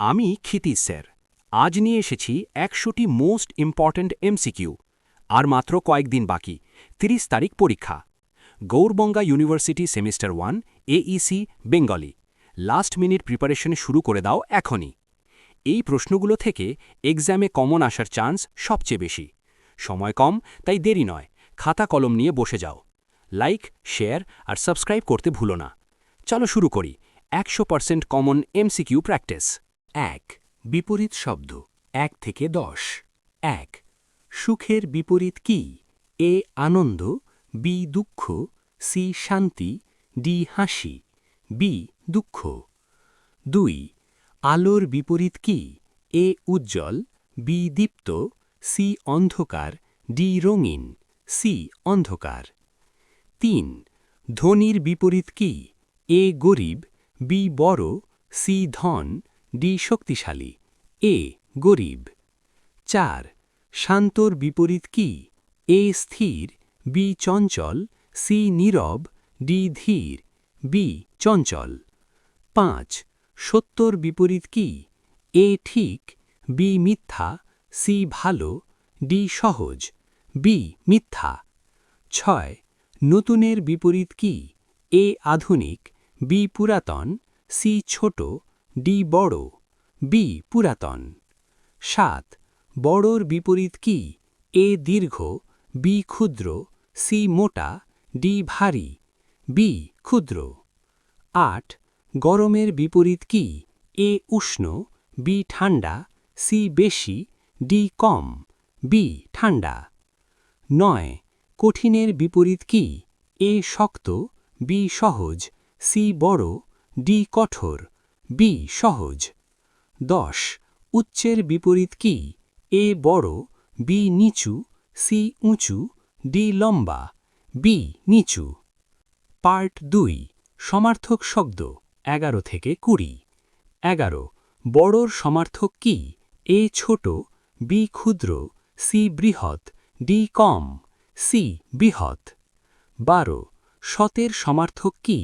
আমি ক্ষিতিশ স্যার। আজ নিয়ে এসেছি ১০০টি মোস্ট ইম্পর্ট্যান্ট এমসিকিউ। আর মাত্র কয়েকদিন বাকি, ৩০ তারিখ পরীক্ষা। Gour Banga university semester 1 AEC Bengali. Last minute preparation শুরু করে দাও এখনই। এই প্রশ্নগুলো থেকে এক্সামে কমন আসার চান্স সবচেয়ে বেশি। সময় কম, তাই দেরি নয়, খাতা কলম নিয়ে বসে যাও। লাইক, শেয়ার আর সাবস্ক্রাইব করতে ভুলো না। চলো শুরু করি ১০০% কমন এমসিকিউ প্র্যাকটিস। ১. বিপরীত শব্দ ১ থেকে ১০। ১. সুখের বিপরীত কি? এ আনন্দ, বি দুঃখ, সি শান্তি, ডি হাসি, বি দুঃখ। ২. আলোর বিপরীত কি? এ উজ্জ্বল, বি দীপ্ত, সি অন্ধকার, ডি রঙিন, সি অন্ধকার। ৩. ধনীর বিপরীত কি? এ গরিব, বি বড়, সি ধন, ডি শক্তিশালী, এ গরিব। ৪. শান্তর বিপরীত কি? এ স্থির, বি চঞ্চল, সি নীরব, ডি ধীর, বি চঞ্চল। ৫. সত্যর বিপরীত কি? এ ঠিক, বি মিথ্যা, সি ভালো, ডি সহজ, বি মিথ্যা। ৬. নতুনের বিপরীত কি? এ আধুনিক, বি পুরাতন, সি ছোট, ডি বড়, বি পুরাতন। ৭. বড়র বিপরীত কি? এ দীর্ঘ, বি ক্ষুদ্র, সি মোটা, ডি ভারী, বি ক্ষুদ্র। ৮. গরমের বিপরীত কি? এ উষ্ণ, বি ঠান্ডা, সি বেশি, ডি কম, বি ঠান্ডা। ৯. কঠিনের বিপরীত কি? এ শক্ত, বি সহজ, সি বড়, ডি কঠোর, বি সহজ। ১০. উচ্চের বিপরীত কি? এ বড়, বি নিচু, সি উঁচু, ডি লম্বা, বি নিচু। পার্ট ২. সমার্থক শব্দ ১১ থেকে ২০। ১১. বড়র সমার্থক কি? এ ছোট, বি ক্ষুদ্র, সি বৃহৎ, ডি কম, সি বৃহৎ। ১২. সতের সমার্থক কি?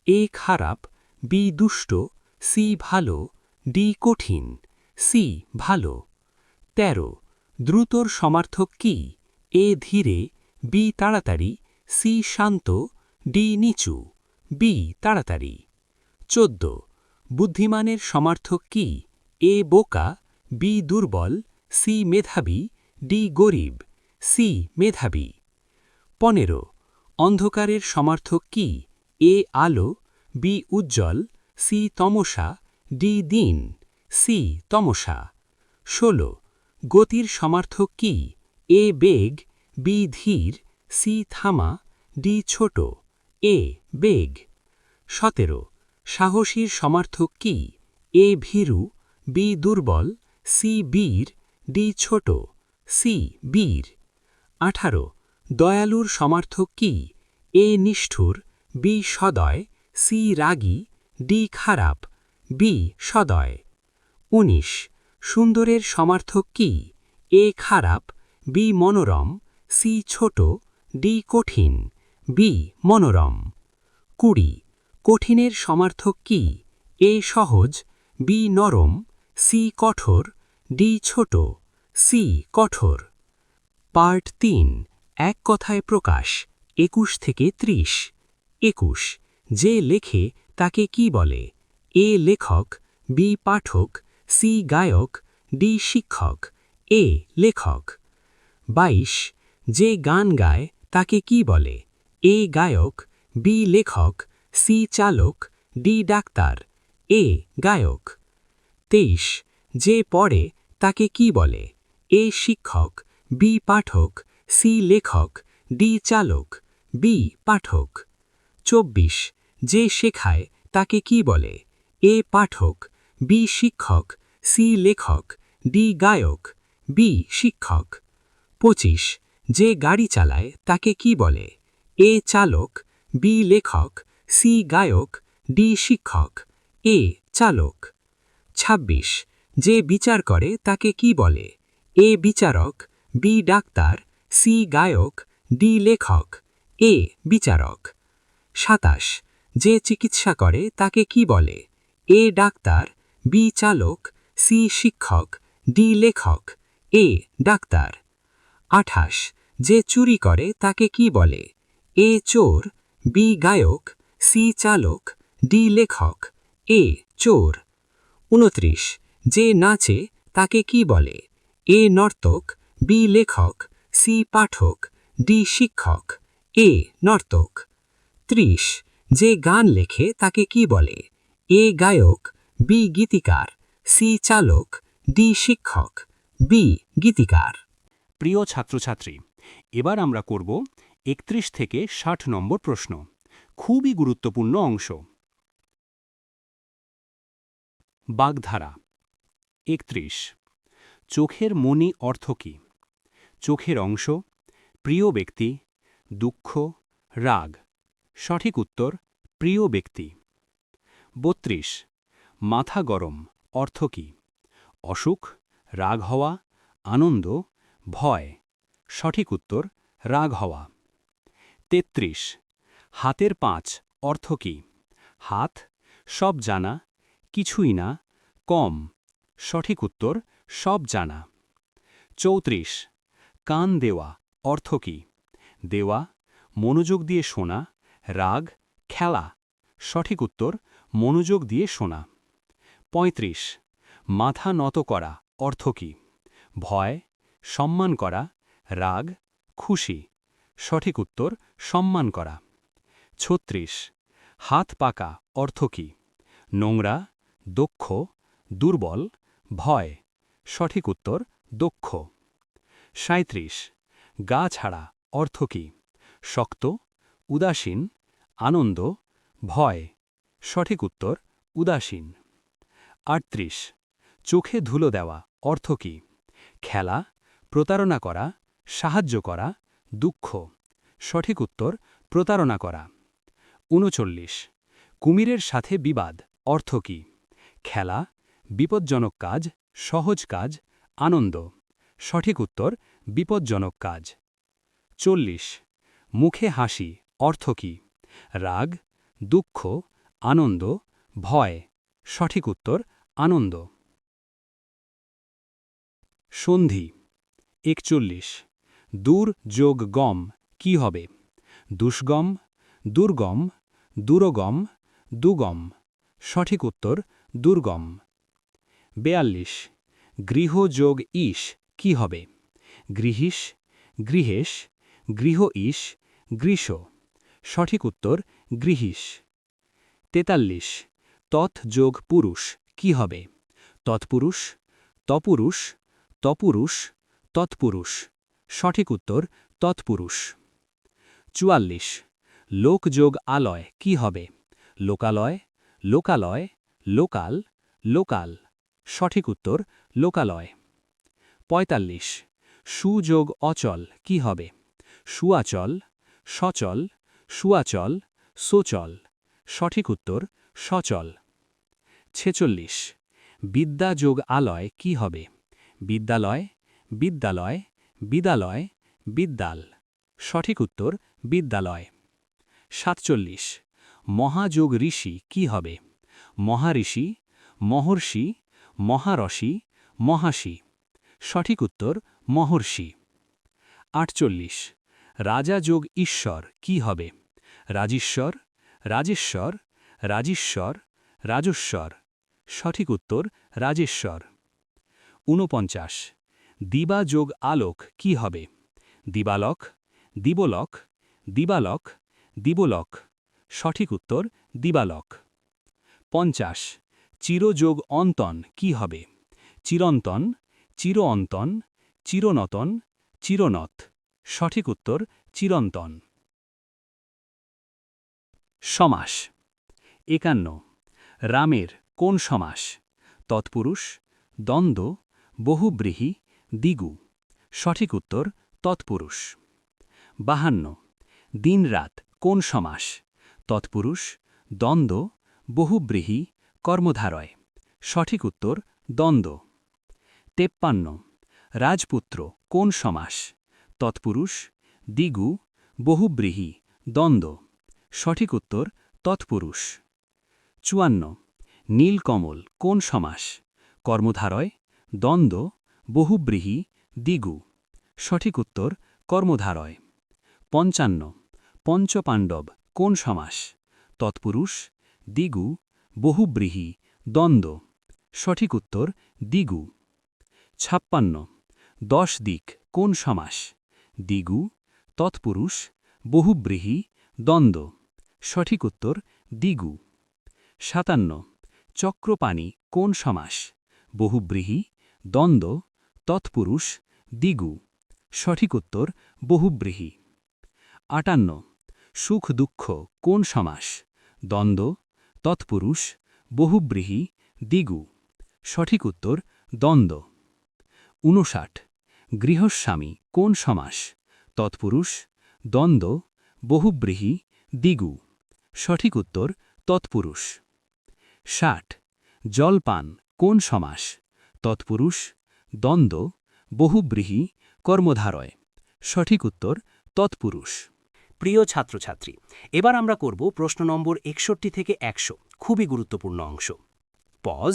এ খারাপ, বি দুষ্ট, সি ভালো, ডি কঠিন, সি ভালো। ১৩. দ্রুতর সমার্থক কি? এ ধীরে, বি তাড়াতাড়ি, সি শান্ত, ডি নিচু, বি তাড়াতাড়ি। ১৪. বুদ্ধিমানের সমার্থক কি? এ বোকা, বি দুর্বল, সি মেধাবী, ডি গরিব, সি মেধাবী। ১৫. অন্ধকারের সমার্থক কি? এ আলো, বি উজ্জ্বল, সি তমসা, ডি দিন, সি তমসা। ১৬. গতির সমার্থক কি? এ বেগ, বি ধীর, সি থামা, ডি ছোট, এ বেগ। ১৭. সাহসীর সমার্থক কি? এ ভীরু, বি দুর্বল, সি বীর, ডি ছোট, সি বীর। ১৮. দয়ালুর সমার্থক কি? এ নিষ্ঠুর, বি সদয়, সি রাগী, ডি খারাপ, বি সদয়। ১৯. সুন্দরের সমার্থক কি? এ খারাপ, বি মনোরম, সি ছোট, ডি কঠিন, বি মনোরম। ২০. কঠিনের সমার্থক কি? এ সহজ, বি নরম, সি কঠোর, ডি ছোট, সি কঠোর। পার্ট ৩. এক কথায় প্রকাশ ২১ থেকে ৩০। ২১. যে লেখে তাকে কি বলে? এ লেখক, বি পাঠক, সি গায়ক, ডি শিক্ষক, এ লেখক। ২২. যে গান গায় তাকে কি বলে? এ গায়ক, বি লেখক, সি চালক, ডি ডাক্তার, এ গায়ক। ২৩. যে পড়ে তাকে কি বলে? এ শিক্ষক, বি পাঠক, সি লেখক, ডি চালক, বি পাঠক। ২৪. যে শেখায় তাকে কি বলে? এ পাঠক, বি শিক্ষক, সি লেখক, ডি গায়ক, বি শিক্ষক। ২৫. যে গাড়ি চালায় তাকে কি বলে? এ চালক, বি লেখক, সি গায়ক, ডি শিক্ষক, এ চালক। ২৬. যে বিচার করে তাকে কি বলে? এ বিচারক, বি ডাক্তার, সি গায়ক, ডি লেখক, এ বিচারক। ২৭. যে চিকিৎসা করে তাকে কি বলে? এ ডাক্তার, বি চালক, সি শিক্ষক, ডি লেখক, এ ডাক্তার। 28 যে চুরি করে তাকে কি বলে? এ চোর, বি গায়ক, সি চালক, ডি লেখক, এ চোর। 29 যে নাচে তাকে কি বলে? এ নর্তক, বি লেখক, সি পাঠক, ডি শিক্ষক, এ নর্তক। 30 যে গান লেখে তাকে কি বলে? এ গায়ক, বি গীতিকার, সি চালক, ডি শিক্ষক, বি গীতিকার। প্রিয় ছাত্রছাত্রী, এবার আমরা করব 31 থেকে 60 নম্বর প্রশ্ন। খুবই গুরুত্বপূর্ণ অংশ। বাগধারা। 31 চোখের মণি অর্থ কী? চোখের অংশ, প্রিয় ব্যক্তি, দুঃখ, রাগ। সঠিক উত্তর প্রিয় ব্যক্তি। 32 মাথা গরম অর্থ কী? অসুখ, রাগ হওয়া, আনন্দ, ভয়। সঠিক উত্তর রাগ হওয়া। 33 হাতের পাঁচ অর্থ কী? হাত, সব জানা, কিছুই না, কম। সঠিক উত্তর সব জানা। 34 কান দেওয়া অর্থ কী? দেওয়া, মনোযোগ দিয়ে শোনা, রাগ, খেলা। সঠিক উত্তর মনোযোগ দিয়ে শোনা। 35 মাথা নত করা অর্থ কী? ভয়, সম্মান করা, রাগ, খুশি। সঠিক উত্তর সম্মান করা। 36 হাত পাকা অর্থ কী? নোংরা, দক্ষ, দুর্বল, ভয়। সঠিক উত্তর দক্ষ। 37 গা ছাড়া অর্থ কী? শক্ত, উদাসীন, আনন্দ, ভয়। সঠিক উত্তর উদাসীন। 38 চোখে ধুলো দেওয়া অর্থ কী? খেলা, প্রতারণা করা, সাহায্য করা, দুঃখ। সঠিক উত্তর প্রতারণা করা। 39 কুমিরের সাথে বিবাদ অর্থ কী? খেলা, বিপজ্জনক কাজ, সহজ কাজ, আনন্দ। সঠিক উত্তর বিপজ্জনক কাজ। 40 মুখে হাসি অর্থ কী? রাগ, দুঃখ, আনন্দ, ভয়। সঠিক উত্তর আনন্দ। সন্ধি। 41 দূর যোগ গম কি হবে? দুষ্গম, দুর্গম, দূরগম, দুগম। সঠিক উত্তর দুর্গম। 42 গৃহ যোগ ইশ কি হবে? গৃহিস, গৃহেশ, গৃহ ইশ, গৃষ। সঠিক উত্তর গৃহিস। 43 তৎ যোগ পুরুষ কি হবে? তৎপুরুষ, তপুরুষ, তপুরুষ, তৎপুরুষ। সঠিক উত্তর তৎপুরুষ। 44 লোক যোগ আলয় কি হবে? লোকালয়, লোকালয়, লোকাল, লোকাল। সঠিক উত্তর লোকালয়। 45 সুযোগ অচল কি হবে? সুয়াচল, সচল, সুয়াচল, সোচল। সঠিক উত্তর সচল। 46 বিদ্যা যোগ আলয় কি হবে? বিদ্যালয়, বিদ্যালয়, বিদ্যালয়, বিদ্যাল। সঠিক উত্তর বিদ্যালয়। 47 মহাযোগ ঋষি কি হবে? মহাঋষি, মহর্ষি, মহারষি, মহাষি। সঠিক উত্তর মহর্ষি। 48 রাজা যোগ ঈশ্বর কি হবে? রাজীশ্বর, রাজেশ্বর, রাজীশ্বর, রাজস্বর। সঠিক উত্তর রাজেশ্বর। 49 দিবা যোগ আলোক কি হবে? দিবালক, দিবলক, দিবালক, দিবলক। সঠিক উত্তর দিবালক। 50 চিরযোগ অন্তন কি হবে? চিরন্তন, চির অন্তন, চিরনতন, চিরনত। সঠিক উত্তর চিরন্তন। সমাস। 51 রামের কোন সমাস? তৎপুরুষ, দ্বন্দ্ব, বহুব্রীহি, দ্বিগু। সঠিক উত্তর তৎপুরুষ। 52 দিনরাত কোন সমাস? তৎপুরুষ, দ্বন্দ্ব, বহুব্রীহি, কর্মধারয়। সঠিক উত্তর দ্বন্দ্ব। 53 রাজপুত্র কোন সমাস? তৎপুরুষ, দ্বিগু, বহুব্রীহি, দ্বন্দ্ব। সঠিক উত্তর তৎপুরুষ। 54 নীলকমল কোন সমাস? কর্মধারয়, দ্বন্দ্ব, বহুব্রীহি, দ্বিগু। সঠিক উত্তর কর্মধারয়। 55 পঞ্চপাণ্ডব কোন সমাস? তৎপুরুষ, দ্বিগু, বহুব্রীহি, দ্বন্দ্ব। সঠিক উত্তর দ্বিগু। 56 10 দিক কোন সমাস? দ্বিগু, তৎপুরুষ, বহুব্রীহি, দ্বন্দ্ব। সঠিক উত্তর দ্বিগু। 57 চক্রপাণি কোন সমাস? বহুব্রীহি, দ্বন্দ্ব, তৎপুরুষ, দ্বিগু। সঠিক উত্তর বহুব্রীহি। 58 সুখ দুঃখ কোন সমাস? দ্বন্দ্ব, তৎপুরুষ, বহুব্রীহি, দ্বিগু। সঠিক উত্তর দ্বন্দ্ব। 59 গৃহস্বামী কোন সমাস? তৎপুরুষ, দ্বন্দ্ব, বহুব্রীহি, দ্বিগু। সঠিক উত্তর তৎপুরুষ। 60 জলপান কোন সমাস? তৎপুরুষ, দ্বন্দ্ব, বহুব্রীহি, কর্মধারয়। সঠিক উত্তর তৎপুরুষ। প্রিয় ছাত্রছাত্রী, এবার আমরা করব প্রশ্ন নম্বর 61 থেকে 100, খুবই গুরুত্বপূর্ণ অংশ। পজ।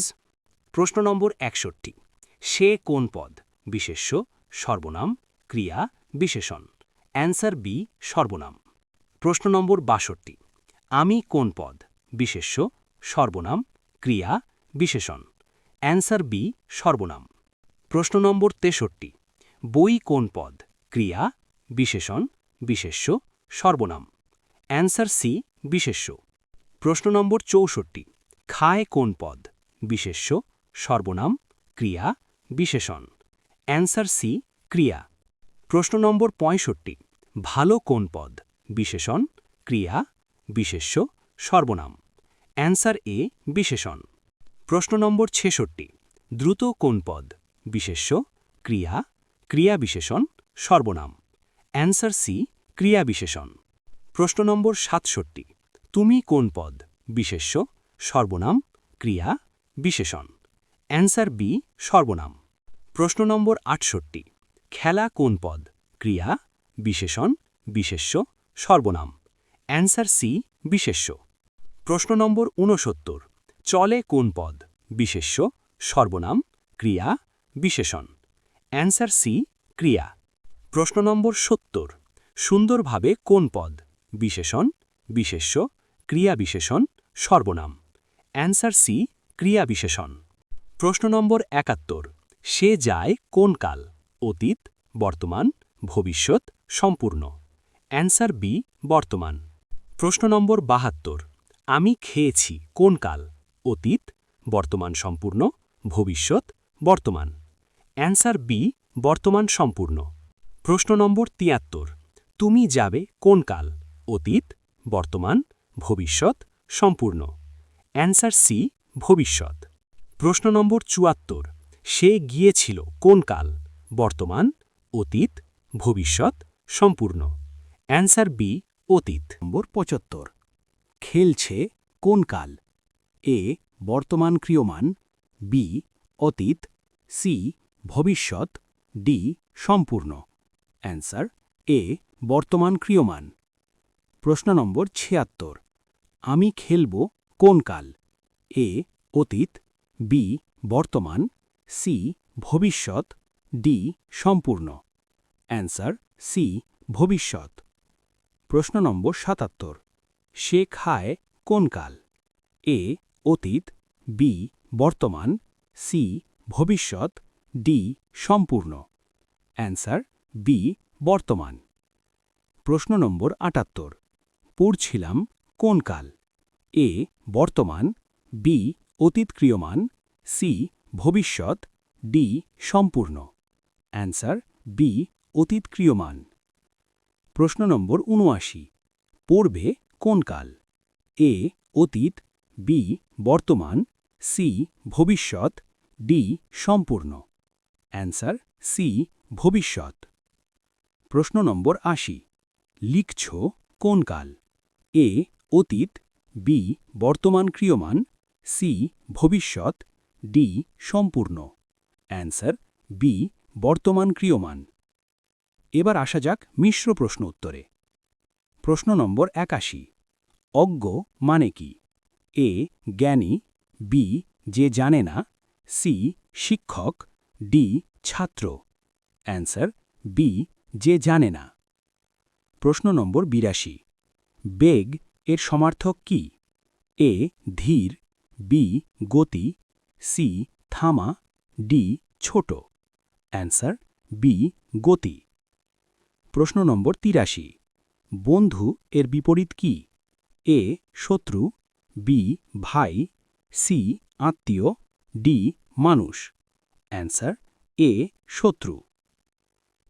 প্রশ্ন নম্বর 61 সে কোন পদ? বিশেষ্য, সর্বনাম, ক্রিয়া, বিশেষণ। অ্যান্সার বি সর্বনাম। প্রশ্ন নম্বর 62 আমি কোন পদ? বিশেষ্য, সর্বনাম, ক্রিয়া, বিশেষণ। অ্যান্সার বি সর্বনাম। প্রশ্ন নম্বর 63 বই কোন পদ? ক্রিয়া, বিশেষণ, বিশেষ্য, সর্বনাম। অ্যান্সার সি বিশেষ্য। প্রশ্ন নম্বর 64 খায় কোন পদ? বিশেষ্য, সর্বনাম, ক্রিয়া, বিশেষণ। অ্যান্সার সি ক্রিয়া। প্রশ্ন নম্বর 65 ভালো কোন পদ? বিশেষণ, ক্রিয়া, বিশেষ্য, সর্বনাম। অ্যান্সার এ বিশেষণ। প্রশ্ন নম্বর 66 দ্রুত কোন পদ? বিশেষ্য, ক্রিয়া, ক্রিয়া বিশেষণ, সর্বনাম। অ্যান্সার সি ক্রিয়া বিশেষণ। প্রশ্ন নম্বর 67 তুমি কোন পদ? বিশেষ্য, সর্বনাম, ক্রিয়া, বিশেষণ। অ্যান্সার বি সর্বনাম। প্রশ্ন নম্বর 68 খেলা কোন পদ? ক্রিয়া, বিশেষণ, বিশেষ্য, সর্বনাম। অ্যান্সার সি বিশেষ্য। প্রশ্ন নম্বর 69 চলে কোন পদ? বিশেষ্য, সর্বনাম, ক্রিয়া, বিশেষণ। অ্যান্সার সি ক্রিয়া। প্রশ্ন নম্বর 70 সুন্দরভাবে কোন পদ? বিশেষণ, বিশেষ্য, ক্রিয়া বিশেষণ, সর্বনাম। অ্যান্সার সি ক্রিয়া বিশেষণ। প্রশ্ন নম্বর 71 সে যায় কোন কাল? অতীত, বর্তমান, ভবিষ্যৎ, সম্পূর্ণ। অ্যান্সার বি বর্তমান। প্রশ্ন নম্বর 72 আমি খেয়েছি কোন কাল? অতীত, বর্তমান সম্পূর্ণ, ভবিষ্যৎ, বর্তমান। অ্যান্সার বি বর্তমান সম্পূর্ণ। প্রশ্ন নম্বর 73 তুমি যাবে কোন কাল? অতীত, বর্তমান, ভবিষ্যৎ, সম্পূর্ণ। অ্যান্সার সি ভবিষ্যৎ। প্রশ্ন নম্বর 74 সে গিয়েছিল কোন কাল? বর্তমান, অতীত, ভবিষ্যৎ, সম্পূর্ণ। অ্যান্সার বি অতীত। নম্বর 75 খেলছে কোন কাল? এ বর্তমান ক্রিয়মান, বি অতীত, সি ভবিষ্যৎ, ডি সম্পূর্ণ। অ্যান্সার এ বর্তমান ক্রিয়মান। প্রশ্ন নম্বর 76 আমি খেলব কোন কাল? এ অতীত, বি বর্তমান, সি ভবিষ্যৎ, ডি সম্পূর্ণ। অ্যান্সার সি ভবিষ্যৎ। প্রশ্ন নম্বর 77 সে খায় কোন কাল? এ অতীত, বি বর্তমান, সি ভবিষ্যৎ, ডি সম্পূর্ণ। অ্যান্সার বি বর্তমান। প্রশ্ন নম্বর 78 পড়ছিলাম কোন কাল? এ বর্তমান, বি অতীত ক্রিয়মান, সি ভবিষ্যৎ, ডি সম্পূর্ণ। অ্যান্সার বি অতীত ক্রিয়মান। প্রশ্ন নম্বর 79 পড়বে কোন কাল? এ অতীত, বি বর্তমান, সি ভবিষ্যৎ, ডি সম্পূর্ণ। অ্যান্সার সি ভবিষ্যৎ। প্রশ্ন নম্বর 80 লিখছ কোন কাল? এ অতীত, বি বর্তমান ক্রিয়মান, সি ভবিষ্যৎ, ডি সম্পূর্ণ। অ্যান্সার বি বর্তমান ক্রিয়মান। এবার আসা যাক মিশ্র প্রশ্ন উত্তরে। প্রশ্ন নম্বর 81 অজ্ঞ মানে কি? এ জ্ঞানী, বি যে জানে না, সি শিক্ষক, ডি ছাত্র। অ্যান্সার বি যে জানে না। প্রশ্ন নম্বর ৮২। বেগ এর সমার্থক কি? এ ধীর, বি গতি, সি থামা, ডি ছোট। অ্যান্সার বি গতি। প্রশ্ন নম্বর ৮৩। বন্ধু এর বিপরীত কি? এ শত্রু, বি ভাই, সি আত্মীয়, ডি মানুষ। অ্যান্সার এ শত্রু।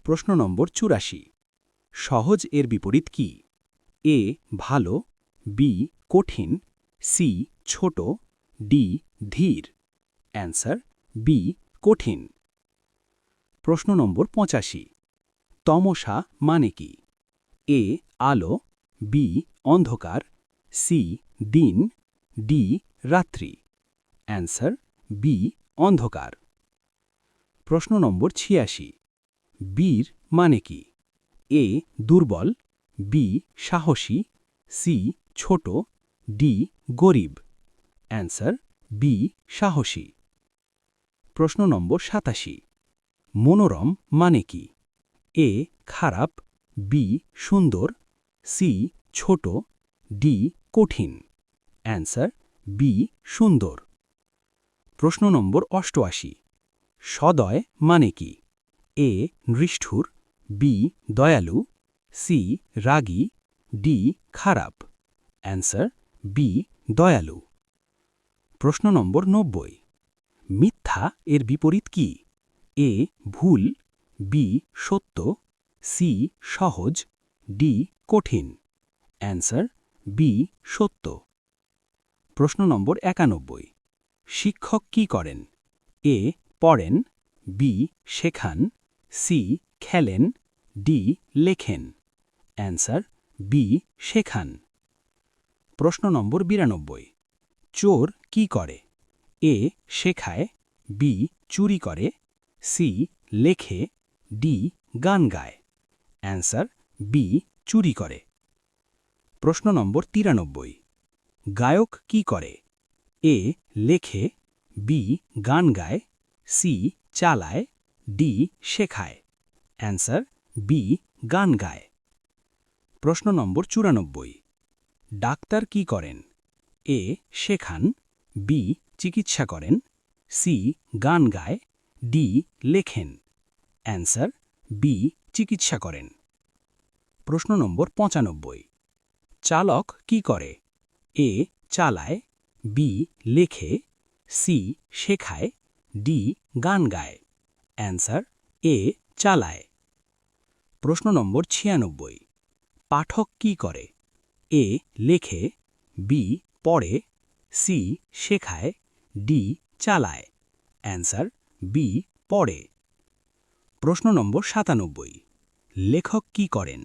প্রশ্ন নম্বর ৮৪। সহজ এর বিপরীত কি? এ ভালো, বি কঠিন, সি ছোট, ডি ধীর। অ্যান্সার বি কঠিন। প্রশ্ন নম্বর ৮৫। তমসা মানে কি? এ আলো, বি অন্ধকার, সি দিন, ডি রাত্রি। অ্যান্সার বি অন্ধকার। প্রশ্ন নম্বর ৮৬। বীর মানে কি? এ দুর্বল, বি সাহসী, সি ছোট, ডি গরিব। অ্যান্সার বি সাহসী। প্রশ্ন নম্বর ৮৭। মনোরম মানে কি? এ খারাপ, বি সুন্দর, সি ছোট, ডি কঠিন। অ্যান্সার বি সুন্দর। প্রশ্ন নম্বর ৮৮। সদয় মানে কি? এ নিষ্ঠুর, বি দয়ালু, সি রাগী, ডি খারাপ। অ্যান্সার বি দয়ালু। প্রশ্ন নম্বর ৯০। মিথ্যা এর বিপরীত কি? এ ভুল, বি সত্য, সি সহজ, ডি কঠিন। অ্যান্সার বি সত্য। প্রশ্ন নম্বর ৯১। শিক্ষক কি করেন? এ পড়েন, বি শেখান, সি খেলেন, ডি লেখেন। অ্যান্সার বি শেখান। প্রশ্ন নম্বর ৯২। চোর কি করে? এ শেখায়, বি চুরি করে, সি লেখে, ডি গান গায়। অ্যান্সার বি চুরি করে। প্রশ্ন নম্বর ৯৩। গায়ক কি করে? এ লেখে, বি গান গায়, সি চালায়, ডি শেখায়। অ্যান্সার বি গান গায়। প্রশ্ন নম্বর ৯৪। ডাক্তার কি করেন? এ শেখান, বি চিকিৎসা করেন, সি গান গায়, ডি লেখেন। অ্যান্সার বি চিকিৎসা করেন। প্রশ্ন নম্বর ৯৫। চালক কি করে? এ চালায়, বি লেখে, সি শেখায়, ডি গান গায়। অ্যান্সার এ চালায়। প্রশ্ন নম্বর ৯৬। পাঠক কি করে? এ লেখে, বি পড়ে, সি শেখায়, ডি চালায়। অ্যান্সার বি পড়ে। প্রশ্ন নম্বর ৯৭। লেখক কি করেন?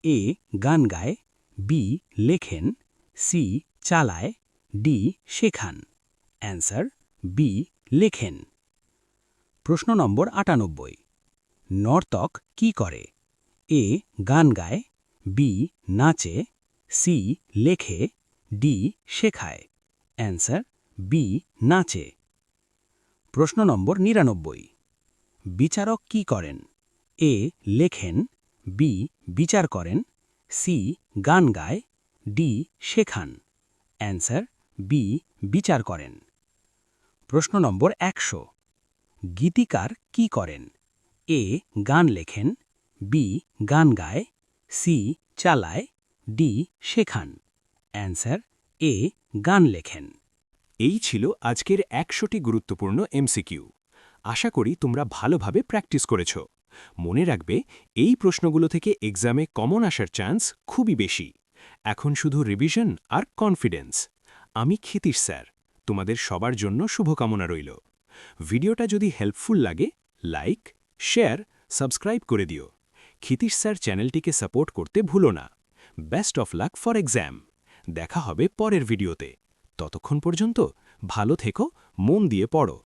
এ গান গায়, বি লেখেন, সি চালায়, ডি শেখান। অ্যান্সার বি লেখেন। প্রশ্ন নম্বর ৯৮। নর্তক কি করে? এ গান গায়, বি নাচে, সি লেখে, ডি শেখায়। অ্যান্সার বি নাচে। প্রশ্ন নম্বর ৯৯। বিচারক কি করেন? এ লেখেন, বি বিচার করেন, সি গান গায়, ডি শেখান। অ্যান্সার বি বিচার করেন। প্রশ্ন নম্বর ১০০। গীতিকার কি করেন? এ গান লেখেন, বি গান গায়, সি চালায়, ডি শেখান। অ্যান্সার এ গান লেখেন। এই ছিল আজকের ১০০টি গুরুত্বপূর্ণ এমসিকিউ। আশা করি তোমরা ভালোভাবে প্র্যাকটিস করেছ। মনে রাখবে, এই প্রশ্নগুলো থেকে এক্সামে কমন আসার চান্স খুবই বেশি। এখন শুধু রিভিশন আর কনফিডেন্স। আমি ক্ষিতীশ স্যার, তোমাদের সবার জন্য শুভকামনা রইল। ভিডিওটা যদি হেল্পফুল লাগে, লাইক, শেয়ার, সাবস্ক্রাইব করে দিও। ক্ষিতীশ স্যার চ্যানেলটিকে সাপোর্ট করতে ভুলো না। Best of luck for exam. দেখা হবে পরের ভিডিওতে। ততক্ষণ পর্যন্ত ভালো থেকো, মন দিয়ে পড়ো।